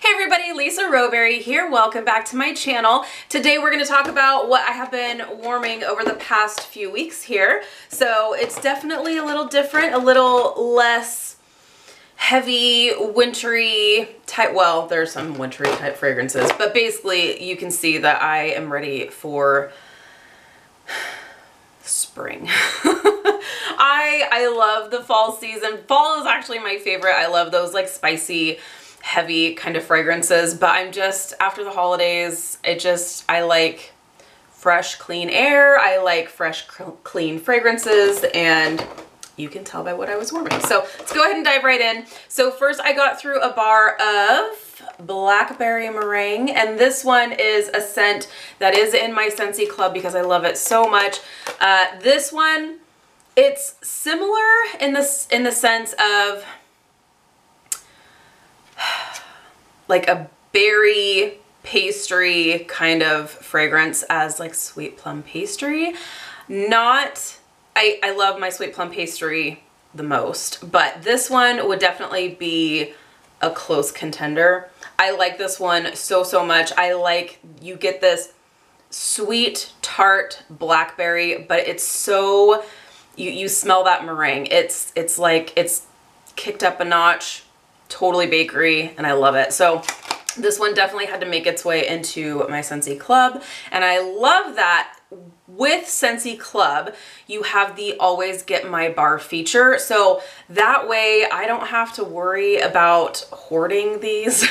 Hey everybody, Lisa Rowberry here. Welcome back to my channel. Today we're going to talk about what I have been warming over the past few weeks here. So it's definitely a little different, a little less heavy, wintry type. Well, there's some wintry type fragrances, but basically you can see that I am ready for spring. I love the fall season. Fall is actually my favorite. I love those like spicy, heavy kind of fragrances, but I'm just, after the holidays, I like fresh, clean air. I like fresh, clean fragrances, and you can tell by what I was warming. So let's go ahead and dive right in. So first I got through a bar of Blackberry Meringue, and this one is a scent that is in my Scentsy Club because I love it so much. This one, it's similar in the sense of like a berry pastry kind of fragrance as like sweet plum pastry. I love my sweet plum pastry the most, but this one would definitely be a close contender. I like this one so much. You get this sweet tart blackberry, but it's so, you smell that meringue. It's like, it's kicked up a notch, totally bakery, and I love it. So this one definitely had to make its way into my Scentsy Club, and I love that with Scentsy Club you have the always get my bar feature, so that way I don't have to worry about hoarding these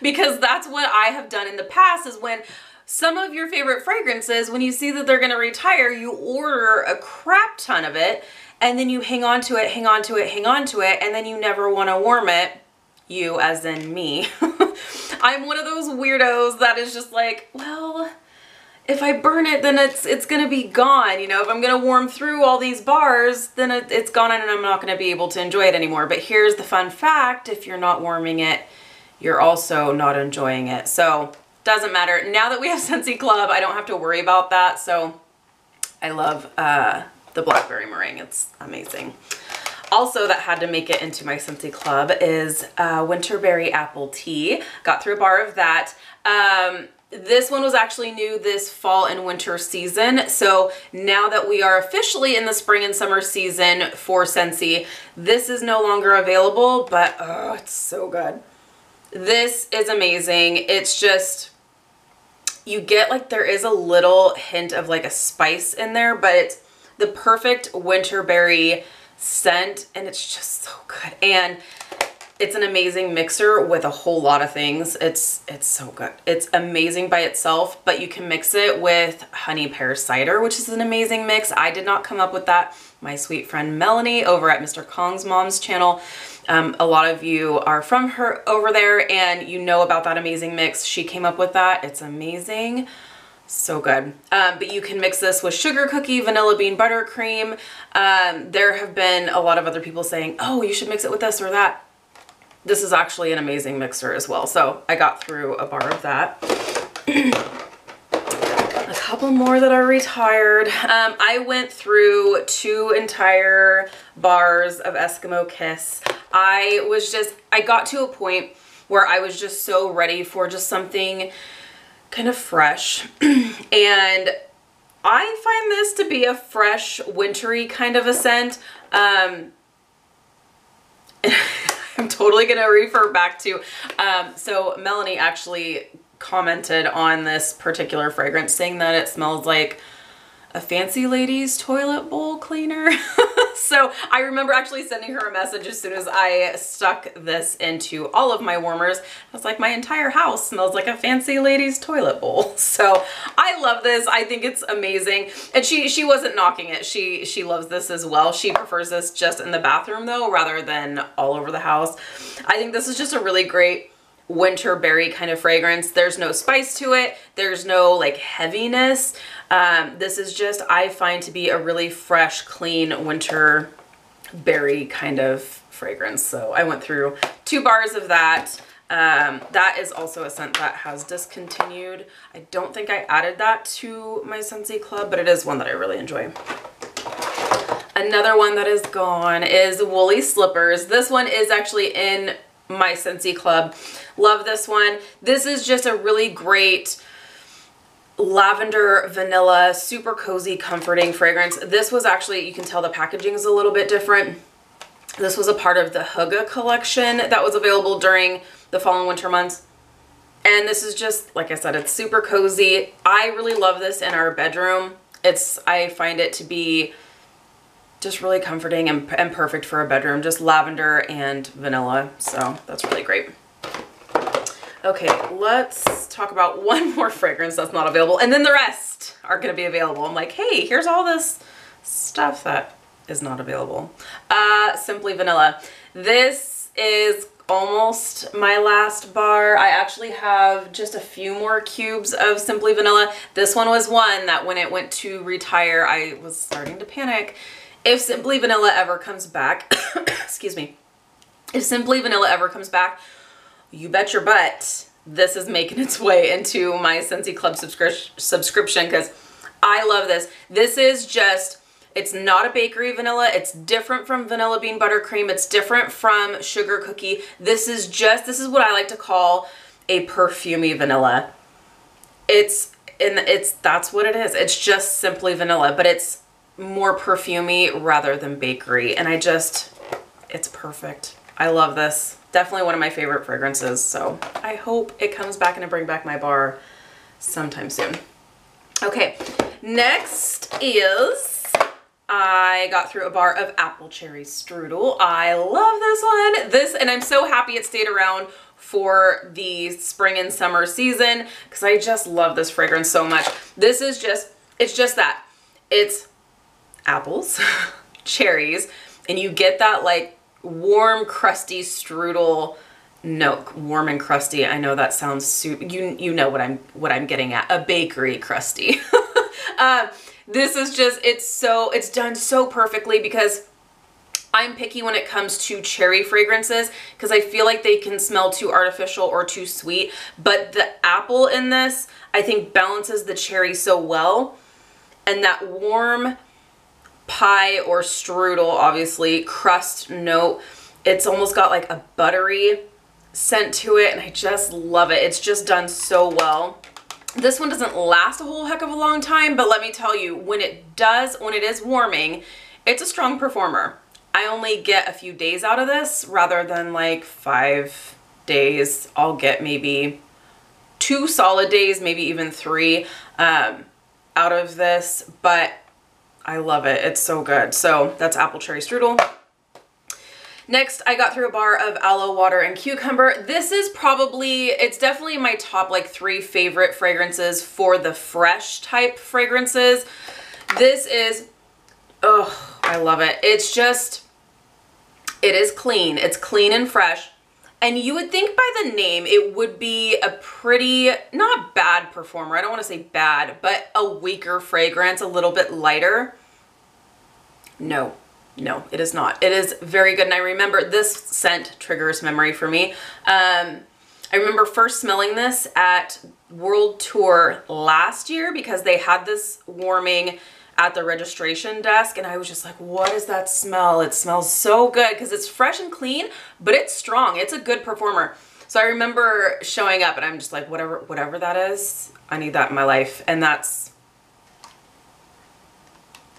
because that's what I have done in the past, is when some of your favorite fragrances, when you see that they're going to retire, you order a crap ton of it, and then you hang on to it, hang on to it, hang on to it, and then you never want to warm it. You, as in me. I'm one of those weirdos that is just like, well, if I burn it, then it's gonna be gone. You know, if I'm gonna warm through all these bars, then it's gone and I'm not gonna be able to enjoy it anymore. But here's the fun fact: if you're not warming it, you're also not enjoying it. So doesn't matter. Now that we have Scentsy Club, I don't have to worry about that. So I love the Blackberry Meringue. It's amazing. Also, that had to make it into my Scentsy Club is Winterberry Apple Tea. Got through a bar of that. This one was actually new this fall and winter season. So now that we are officially in the spring and summer season for Scentsy, this is no longer available, but oh, it's so good. This is amazing. It's just, you get like, there is a little hint of like a spice in there, but it's the perfect winterberry scent, and it's just so good, and it's an amazing mixer with a whole lot of things. It's so good. It's amazing by itself, but you can mix it with honey pear cider, which is an amazing mix. I did not come up with that. My sweet friend Melanie over at Mr. Kong's mom's channel, a lot of you are from her over there and you know about that amazing mix. She came up with that. It's amazing. So good. But you can mix this with sugar cookie, vanilla bean buttercream. There have been a lot of other people saying, oh, you should mix it with this or that. This is actually an amazing mixer as well. So I got through a bar of that. A couple more that are retired. I went through 2 entire bars of Eskimo Kiss. I got to a point where I was just so ready for just something kind of fresh, and I find this to be a fresh, wintry kind of a scent. I'm totally gonna refer back to, so Melanie actually commented on this particular fragrance saying that it smells like a fancy lady's toilet bowl cleaner. So I remember actually sending her a message as soon as I stuck this into all of my warmers. I was like, my entire house smells like a fancy lady's toilet bowl. So I love this. I think it's amazing. And she wasn't knocking it. She loves this as well. She prefers this just in the bathroom though, rather than all over the house. I think this is just a really great winter berry kind of fragrance. There's no spice to it. There's no like heaviness. This is just, I find, to be a really fresh, clean winter berry kind of fragrance. So I went through 2 bars of that. That is also a scent that has discontinued. I don't think I added that to my Scentsy Club, but it is one that I really enjoy. Another one that is gone is Woolly Slippers. This one is actually in my Scentsy Club. Love this one. This is just a really great lavender vanilla, super cozy, comforting fragrance. This was actually, you can tell the packaging is a little bit different. This was a part of the Hygge collection that was available during the fall and winter months. And this is just, like I said, it's super cozy. I really love this in our bedroom. I find it to be just really comforting and perfect for a bedroom. Just lavender and vanilla. So that's really great. Okay, let's talk about one more fragrance that's not available. And then the rest are going to be available. I'm like, hey, here's all this stuff that is not available. Simply Vanilla. This is almost my last bar. I actually have just a few more cubes of Simply Vanilla. This one was one that when it went to retire, I was starting to panic. If Simply Vanilla ever comes back, excuse me, if Simply Vanilla ever comes back, you bet your butt this is making its way into my Scentsy Club subscription because I love this. This is just, it's not a bakery vanilla. It's different from vanilla bean buttercream. It's different from sugar cookie. This is what I like to call a perfumey vanilla. That's what it is. It's just simply vanilla, but it's more perfumey rather than bakery. And it's perfect. I love this. Definitely one of my favorite fragrances. So I hope it comes back and I bring back my bar sometime soon. Okay, next is I got through a bar of apple cherry strudel. I love this one. And I'm so happy it stayed around for the spring and summer season because I just love this fragrance so much. This is it's just that. It's apples, cherries, and you get that like warm, crusty strudel note. Warm and crusty. I know that sounds super, you know what I'm getting at. A bakery crusty. This is it's done so perfectly because I'm picky when it comes to cherry fragrances because I feel like they can smell too artificial or too sweet, but the apple in this I think balances the cherry so well, and that warm pie or strudel, obviously, crust note. It's almost got like a buttery scent to it, and I just love it. It's just done so well. This one doesn't last a whole heck of a long time, but let me tell you, when it is warming, it's a strong performer. I only get a few days out of this rather than like 5 days. I'll get maybe 2 solid days, maybe even 3 out of this, but I love it. It's so good. So that's apple cherry strudel. Next, I got through a bar of aloe water and cucumber. This is it's definitely my top like 3 favorite fragrances for the fresh type fragrances. This is, oh, I love it. It is clean. It's clean and fresh. And you would think by the name it would be a pretty, not bad performer. I don't want to say bad, but a weaker fragrance, a little bit lighter. No, it is not. It is very good. And I remember this scent triggers memory for me. I remember first smelling this at World Tour last year because they had this warming at the registration desk, and I was just like, what is that smell? It smells so good because it's fresh and clean, but it's strong. It's a good performer. So I remember showing up and I'm just like, whatever that is, I need that in my life. And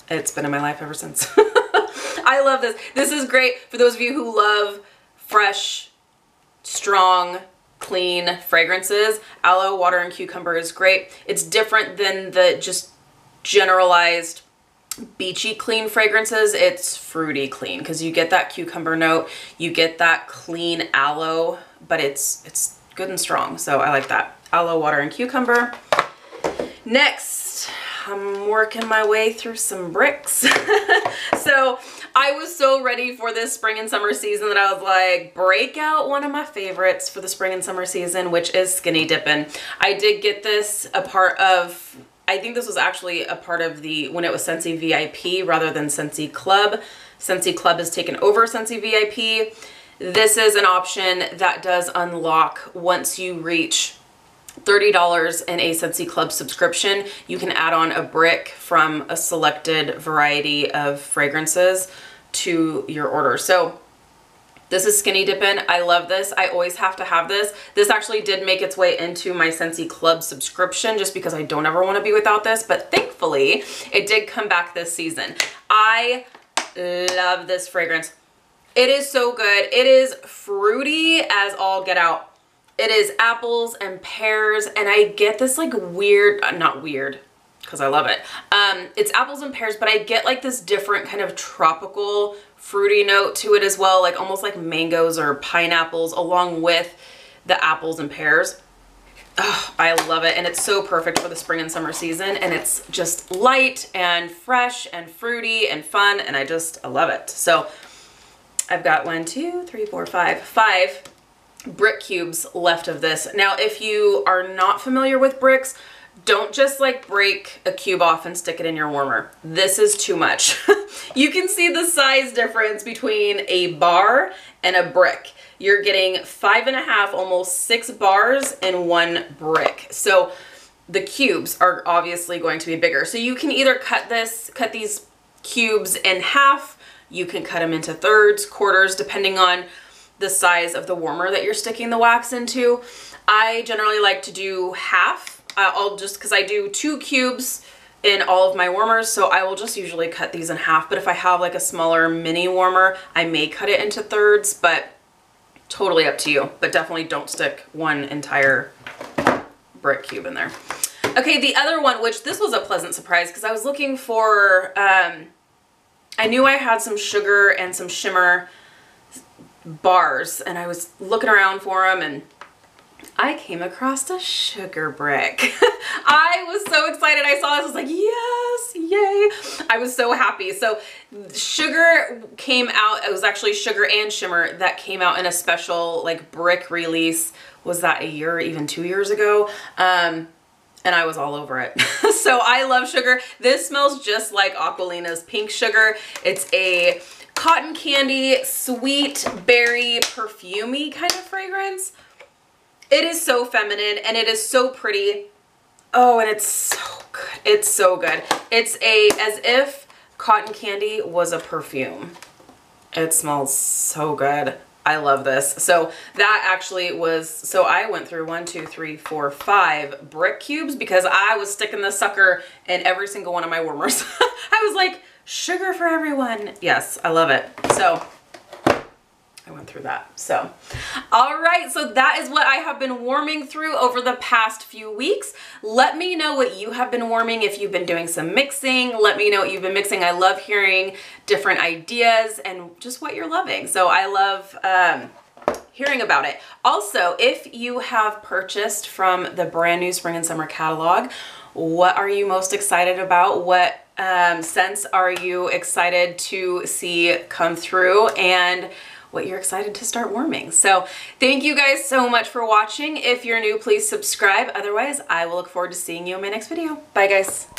it's been in my life ever since. I love this. This is great for those of you who love fresh, strong, clean fragrances. Aloe, water, and cucumber is great. It's different than the just generalized beachy clean fragrances. It's fruity clean because you get that cucumber note, you get that clean aloe, but it's good and strong. So I like that. Aloe, water, and cucumber. Next, I'm working my way through some bricks. So I was so ready for this spring and summer season that I was like, break out one of my favorites for the spring and summer season, which is Skinny Dippin'. I did get this I think this was actually a part of when it was Scentsy VIP rather than Scentsy Club. Scentsy Club has taken over Scentsy VIP. This is an option that does unlock once you reach $30 in a Scentsy Club subscription. You can add on a brick from a selected variety of fragrances to your order. So This is Skinny Dippin. I love this. I always have to have this. This actually did make its way into my Scentsy Club subscription just because I don't ever want to be without this, but thankfully it did come back this season. I love this fragrance. It is so good. It is fruity as all get out. It is apples and pears, and I get this like weird, not weird, because I love it. It's apples and pears, but I get like this different kind of tropical fruity note to it as well, like almost like mangoes or pineapples along with the apples and pears. Oh, I love it, and it's so perfect for the spring and summer season, and it's just light and fresh and fruity and fun, and I love it. So I've got 1, 2, 3, 4, 5 brick cubes left of this. Now, if you are not familiar with bricks, don't just like break a cube off and stick it in your warmer. This is too much. You can see the size difference between a bar and a brick. You're getting 5.5, almost 6 bars in 1 brick. So the cubes are obviously going to be bigger. So you can either cut these cubes in half. You can cut them into thirds, quarters, depending on the size of the warmer that you're sticking the wax into. I generally like to do half. Because I do 2 cubes in all of my warmers, so I will just usually cut these in half. But if I have like a smaller mini warmer, I may cut it into thirds, but totally up to you. But definitely don't stick 1 entire brick cube in there. Okay, the other one, which this was a pleasant surprise because I was looking for, I knew I had some sugar and some shimmer bars, and I was looking around for them, and I came across a sugar brick. I was so excited. I saw this. I was like, yes, yay. I was so happy. So sugar came out. It was actually sugar and shimmer that came out in a special like brick release. Was that a year or even 2 years ago? And I was all over it. So I love sugar. This smells just like Aqualina's pink sugar. It's a cotton candy, sweet berry, perfumey kind of fragrance. It is so feminine and it is so pretty. Oh, and it's so good. It's so good. It's as if cotton candy was a perfume. It smells so good. I love this. So that actually was, so I went through 1, 2, 3, 4, 5 brick cubes because I was sticking this sucker in every single one of my warmers. I was like, sugar for everyone. Yes, I love it. So I went through that. So, all right. So that is what I have been warming through over the past few weeks. Let me know what you have been warming. If you've been doing some mixing, let me know what you've been mixing. I love hearing different ideas and just what you're loving. So I love hearing about it. Also, if you have purchased from the brand new spring and summer catalog, what are you most excited about? What scents are you excited to see come through, and what you're excited to start warming? So thank you guys so much for watching. If you're new, please subscribe. Otherwise, I will look forward to seeing you in my next video. Bye guys.